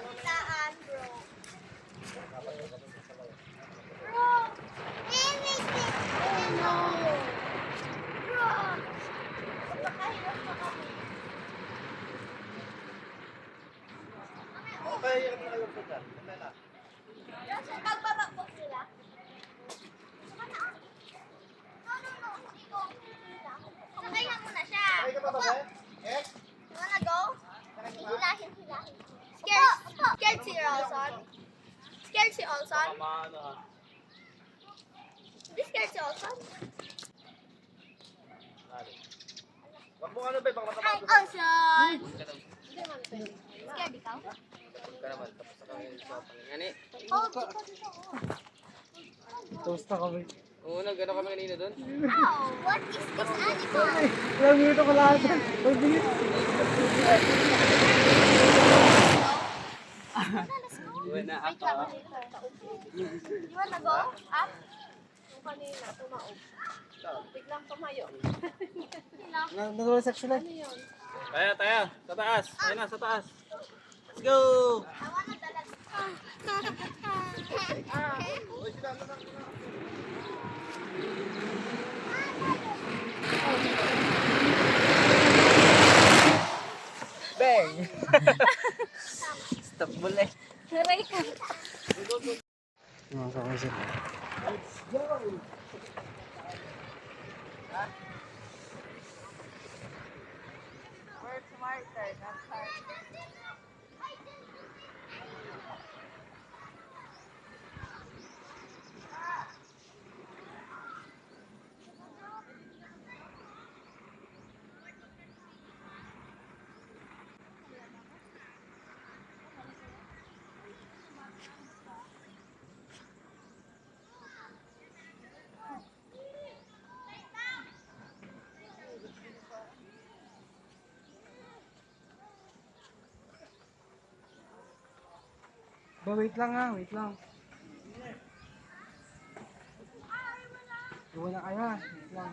kakitaan, bro. Bro, everything. Oh no. Bro. Napakahirap pa kami. Okay, hirap na kayo po dyan. Mamaya na. So, pagbaba po sila. No. Hindi ko. Sakay na muna siya. Sakay ka pa ba, Sir? Eh? You wanna go? Hilahin. Scared si Olson? Scared si Olson? Ano ha? Hindi scared si Olson? Wag mo ano ba, baka Hi, matapos. Olson! Scared ikaw? Ka naman, tapos na kami sa pangingani. Oh, dito. Toast na kami. Oo, nag-ano kami kanina doon. Oh, what is this animal? Ilang minuto ko lahat. Pag-bilis. Let's go. Uwi na Wait ako. lang. You wanna go? Up? Yung kanina, tumaob. Biglang tumayo. Nag-resection na. Tayo. Sa taas. Ayun na, sa taas. Let's go! I wanna dalag. Uy, sila, ano na? Bang! Stop bullet. Haray ka. Mga kakasya. Wait lang ha, wait lang. Iwan na kaya, wait lang.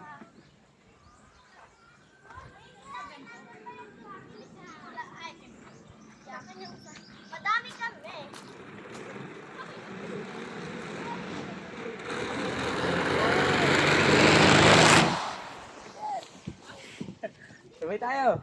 Madami kami. Sabay tayo.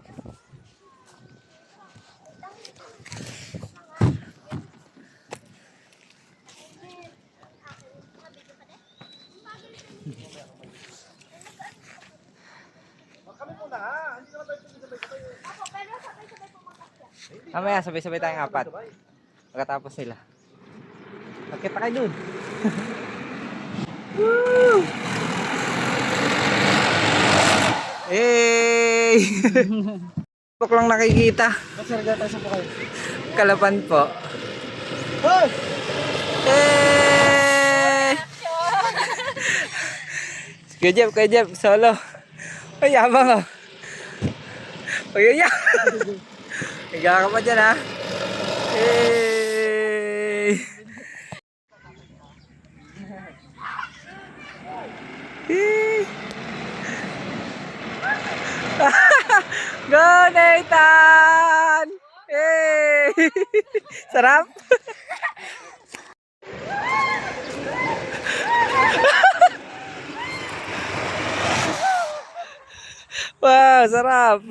Kami muna ha. Hindi naman tayo sabay-sabay. Ako, pero sabay-sabay pumakas siya. Mamaya, sabay-sabay tayong apat. Pagkatapos sila. Magkita kayo dun. Woo! Hey! Pok lang nakikita. Masarga tayo sa pukay. Kalapan po. Hoy! Hey! Kuya Jeff, solo. Ay, yabang oh. Ay, ay, higa ka pa dyan ha. Hey! Hey! Go, Nathan! Hey! Sarap? Wow, sarap!